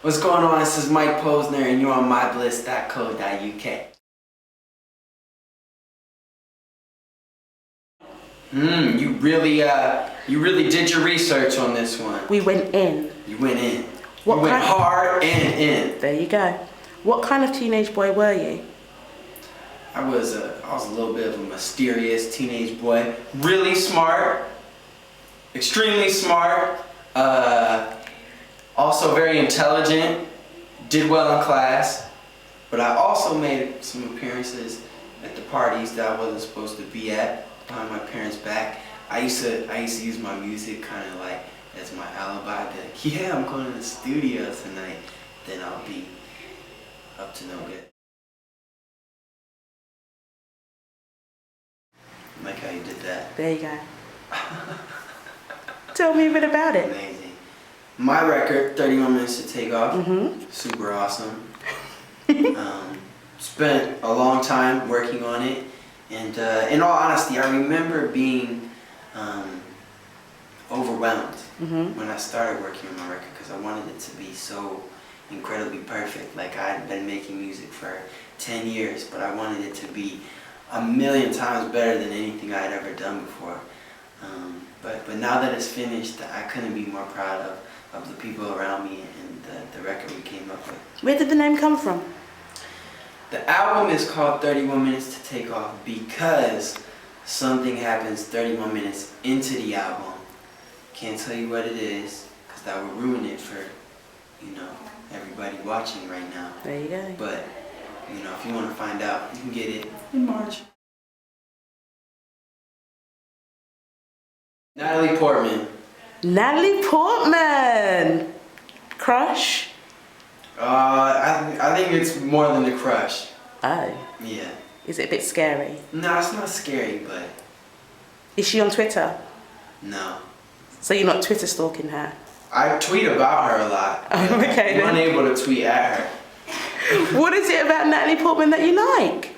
What's going on? This is Mike Posner and you're on mybliss.co.uk. You really did your research on this one. We went in. You went in. You went hard and in. There you go. What kind of teenage boy were you? I was a little bit of a mysterious teenage boy. Really smart. Extremely smart. Also very intelligent. Did well in class. But I also made some appearances at the parties that I wasn't supposed to be at behind my parents' back. I used to use my music kind of like as my alibi. Be like, yeah, I'm going to the studio tonight. Then I'll be up to no good. I like how you did that. There you go. Tell me a bit about it. Amazing. My record, 31 Minutes to Take Off. Super awesome. Spent a long time working on it. And in all honesty, I remember being overwhelmed when I started working on my record because I wanted it to be so incredibly perfect. Like I'd been making music for 10 years, but I wanted it to be a million times better than anything I had ever done before. But now that it's finished, I couldn't be more proud of the people around me and the record we came up with. Where did the name come from? The album is called 31 Minutes to Take Off because something happens 31 minutes into the album. Can't tell you what it is because that would ruin it for, everybody watching right now. There you go. But, if you want to find out, you can get it in March. Natalie Portman. Natalie Portman! Crush? I think it's more than a crush. Oh. Yeah. Is it a bit scary? No, it's not scary, but... Is she on Twitter? No. So you're not Twitter stalking her? I tweet about her a lot. Oh, okay. I'm unable to tweet at her. What is it about Natalie Portman that you like?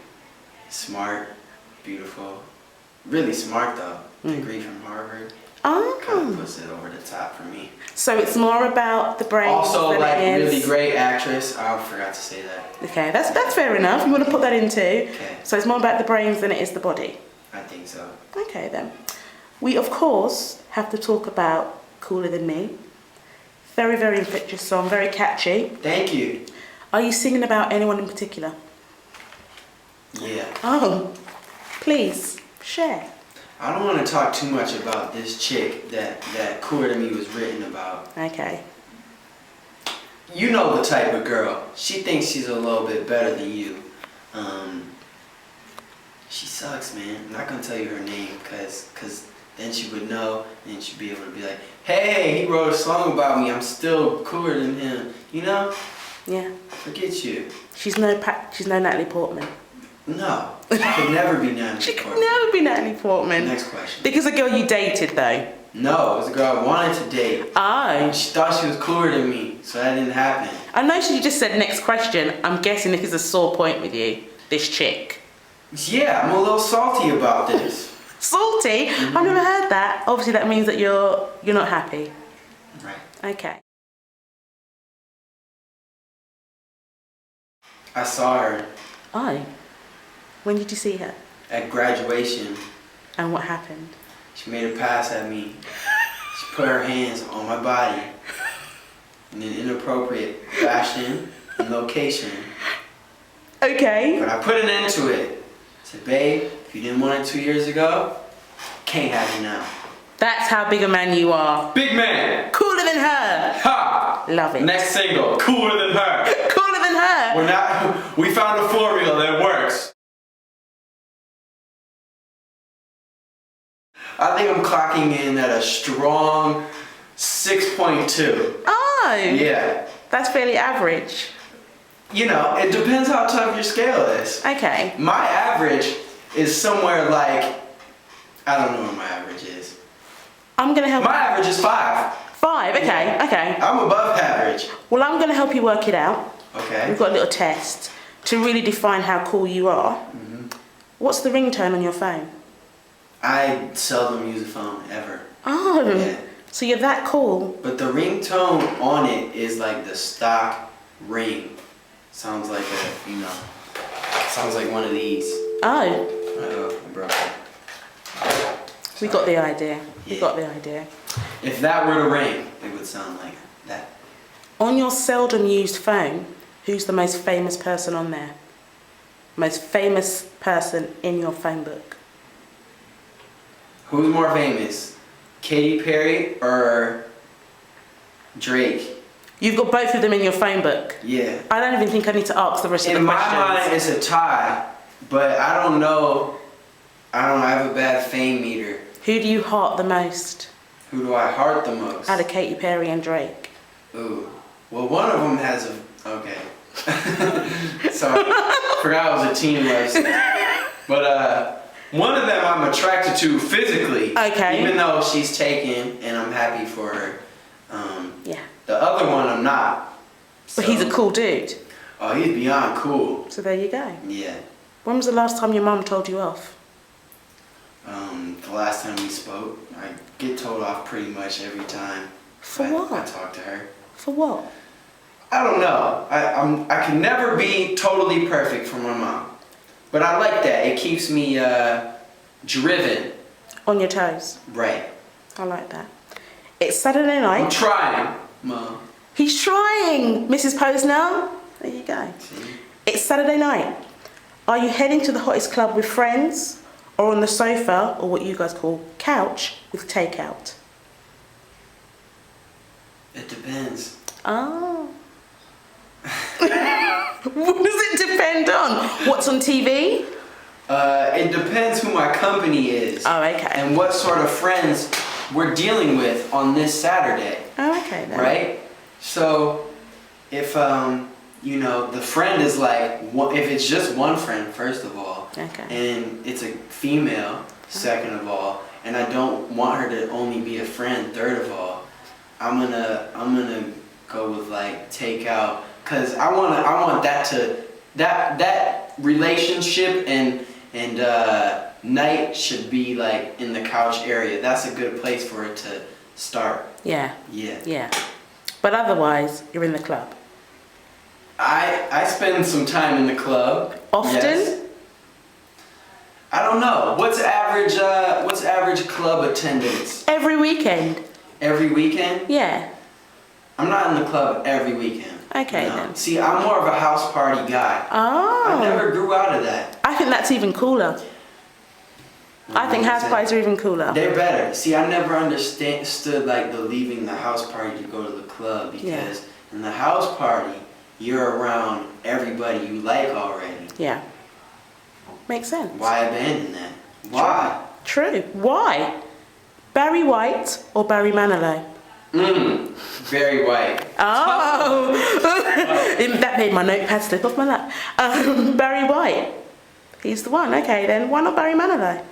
Smart, beautiful. Really smart though. Degree from Harvard. Oh. Kind of puts it over the top for me. So it's more about the brain. Also, like, really great actress. I forgot to say that. Okay, that's fair enough. You want to put that in too. Okay. So it's more about the brains than it is the body. I think so. Okay then. We of course have to talk about Cooler Than Me. Very, very infectious song, very catchy. Thank you. Are you singing about anyone in particular? Yeah. Oh, please share. I don't want to talk too much about this chick that Cooler Than Me was written about. Okay. You know the type of girl. She thinks she's a little bit better than you. She sucks, man. I'm not gonna tell you her name, cause then she would know, and she'd be able to be like, hey, he wrote a song about me. I'm still cooler than him. You know? Yeah. Forget you. She's no Natalie Portman. No, she could never be Natalie Portman. She could never be Natalie Portman. Next question. Because a girl you dated though. No, it was a girl I wanted to date. Oh. She thought she was cooler than me, so that didn't happen. I know you just said next question. I'm guessing this is a sore point with you, this chick. Yeah, I'm a little salty about this. Salty? I've never heard that. Obviously that means that you're not happy. Right. Okay. I saw her. Oh. When did you see her? At graduation. And what happened? She made a pass at me. She put her hands on my body in an inappropriate fashion and location. Okay. But I put an end to it. I said, babe, if you didn't want it 2 years ago, can't have it now. That's how big a man you are. Big man! Cooler than her! Ha! Love it. Next single, cooler than her. Cooler than her! We found a formula that works. I think I'm clocking in at a strong 6.2. Oh! Yeah. That's fairly average. It depends how tough your scale is. Okay. My average is somewhere like, I don't know what my average is. I'm going to help. My average is 5. 5, okay, Yeah. okay. I'm above average. Well, I'm going to help you work it out. Okay. We've got a little test to really define how cool you are. What's the ringtone on your phone? I seldom use a phone, ever. Oh, Yeah. So you're that cool. But the ringtone on it is like the stock ring. Sounds like sounds like one of these. Oh. Oh, I broke it. We got the idea. We Yeah. got the idea. If that were to ring, it would sound like that. On your seldom used phone, who's the most famous person on there? Most famous person in your phone book? Who's more famous? Katy Perry or Drake? You've got both of them in your phone book. Yeah. I don't even think I need to ask the rest of the In my questions. mind, it's a tie, but I don't know. I have a bad fame meter. Who do you heart the most? Who do I heart the most? Out of Katy Perry and Drake. Ooh. Well, one of them has a... Okay. Sorry. Forgot it was a teen website. But one of them I'm attracted to physically. Okay. Even though she's taken and I'm happy for her. Yeah. The other one I'm not. But he's a cool dude. Oh, he's beyond cool. So there you go. Yeah. When was the last time your mum told you off? The last time we spoke, I get told off pretty much every time. For I what? talk to her. For what? I don't know. I can never be totally perfect for my mom, but I like that. It keeps me driven. On your toes. Right. I like that. It's Saturday I'm night. trying, Mom. He's trying, Mrs. Posner. There you go. See? It's Saturday night. Are you heading to the hottest club with friends, or on the sofa, or what you guys call couch, with takeout? It depends. Oh. What does it depend on? What's on TV? It depends who my company is. Oh, okay. And what sort of friends we're dealing with on this Saturday. Oh, okay then. Right? So, if the friend is like, if it's just one friend, first of all, Okay. and it's a female, second of all, and I don't want her to only be a friend, third of all, I'm gonna go with like takeout, cause I want that relationship and night should be like in the couch area. That's a good place for it to start. Yeah. Yeah. Yeah. But otherwise, you're in the club. I spend some time in the club. Often? Yes. I don't know. What's average club attendance? Every weekend. Every weekend? Yeah. I'm not in the club every weekend. Okay No. then. See, I'm more of a house party guy. Oh. I never grew out of that. I think that's even cooler. I think house parties are even cooler. They're better. See, I never understood like the leaving the house party to go to the club, because in the house party, you're around everybody you like already. Yeah. Makes sense. Why abandon that? Why? True. Why? Barry White or Barry Manilow? Very white. Oh! That made my notepad slip off my lap. Barry White. He's the one. Okay then. Why not Barry Manilow?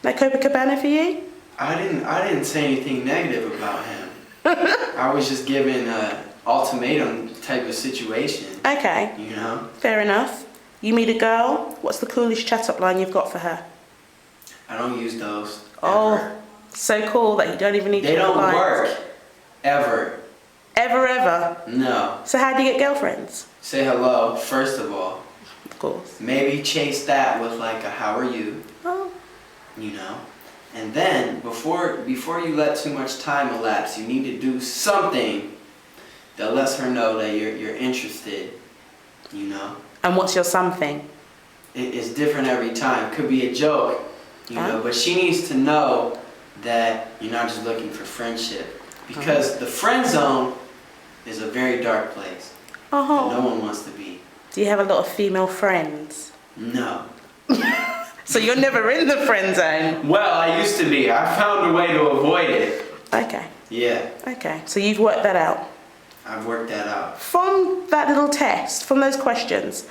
No Copacabana for you? I didn't say anything negative about him. I was just giving a ultimatum type of situation. Okay. You know? Fair enough. You meet a girl. What's the coolest chat-up line you've got for her? I don't use those. Oh, Ever. so cool that you don't even need to They don't reply. work. Ever. Ever? No. So how do you get girlfriends? Say hello, first of all. Of course. Maybe chase that with like a how are you, Oh. you know? And then, before you let too much time elapse, you need to do something that lets her know that you're interested, you know? And what's your something? It's different every time. Could be a joke, you know, but she needs to know that you're not just looking for friendship. Because the friend zone is a very dark place that no one wants to be. Do you have a lot of female friends? No. So you're never in the friend zone? Well, I used to be. I found a way to avoid it. Okay. Yeah, Okay. So you've worked that out. I've worked that out. From that little test, from those questions,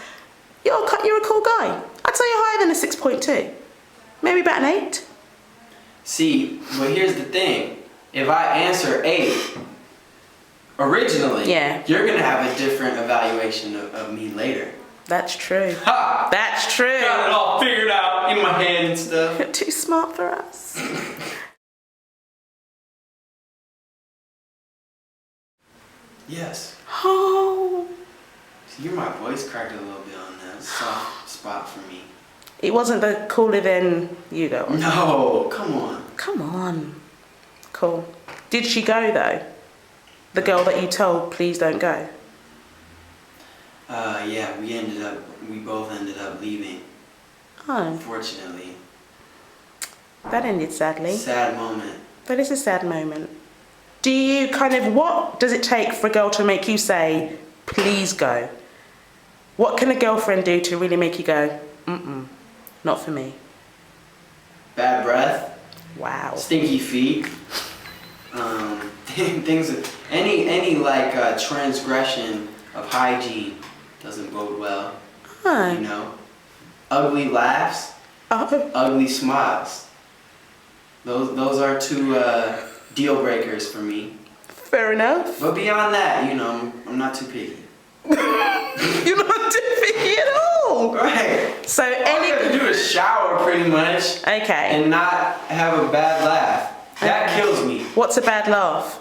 you're a cool guy. I'd say you're higher than a 6.2. Maybe about an 8. See, but here's the thing. If I answer 8 originally, you're going to have a different evaluation of me later. That's true. Ha! That's true. Got it all figured out in my head and stuff. You're too smart for us. Yes. Oh. So you hear my voice cracked a little bit on that soft spot for me. It wasn't the cooler than you go on. No, come on. Come on. Cool. Did she go though? The girl that you told, please don't go. Yeah, we both ended up leaving. Oh. Unfortunately. That ended sadly. Sad moment. That is a sad moment. Do you what does it take for a girl to make you say, please go? What can a girlfriend do to really make you go, not for me? Bad breath. Wow. Stinky feet. Things, any transgression of hygiene doesn't bode well. Oh. You know? Ugly laughs. Oh. Ugly smiles. Those are two deal breakers for me. Fair enough. But beyond that, you know, I'm not too picky. You're not too picky at all. Right. So All I have to do is shower pretty much. Okay. And not have a bad laugh. That kills me. What's a bad laugh?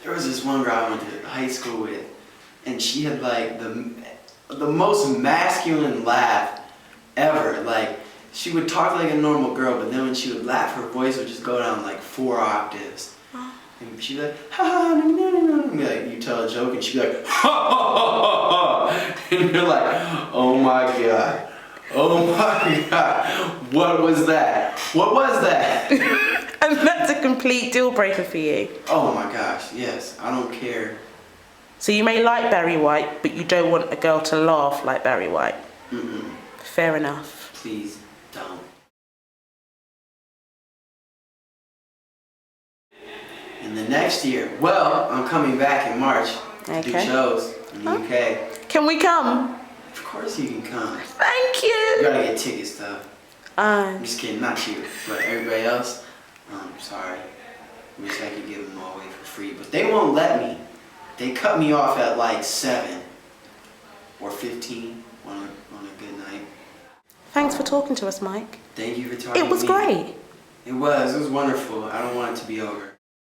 There was this one girl I went to high school with, and she had like the most masculine laugh ever. Like, she would talk like a normal girl, but then when she would laugh, her voice would just go down like 4 octaves. And she'd be like, ha ha, no, no, no, no. Like, you tell a joke, and she'd be like, ha ha ha ha, and you're like, oh my god. Oh my god, what was that? What was that? And that's a complete deal breaker for you. Oh my gosh, yes, I don't care. So you may like Barry White, but you don't want a girl to laugh like Barry White. Fair enough. Please don't. And the next year, well, I'm coming back in March to do shows in the UK. Can we come? Of course you can come. Thank you. You gotta get tickets though. I'm just kidding, not you, but everybody else. Sorry. Wish I could give them all away for free, but they won't let me. They cut me off at like 7 or 15 on a good night. Thanks for talking to us, Mike. Thank you for talking to me. It was great. It was wonderful. I don't want it to be over.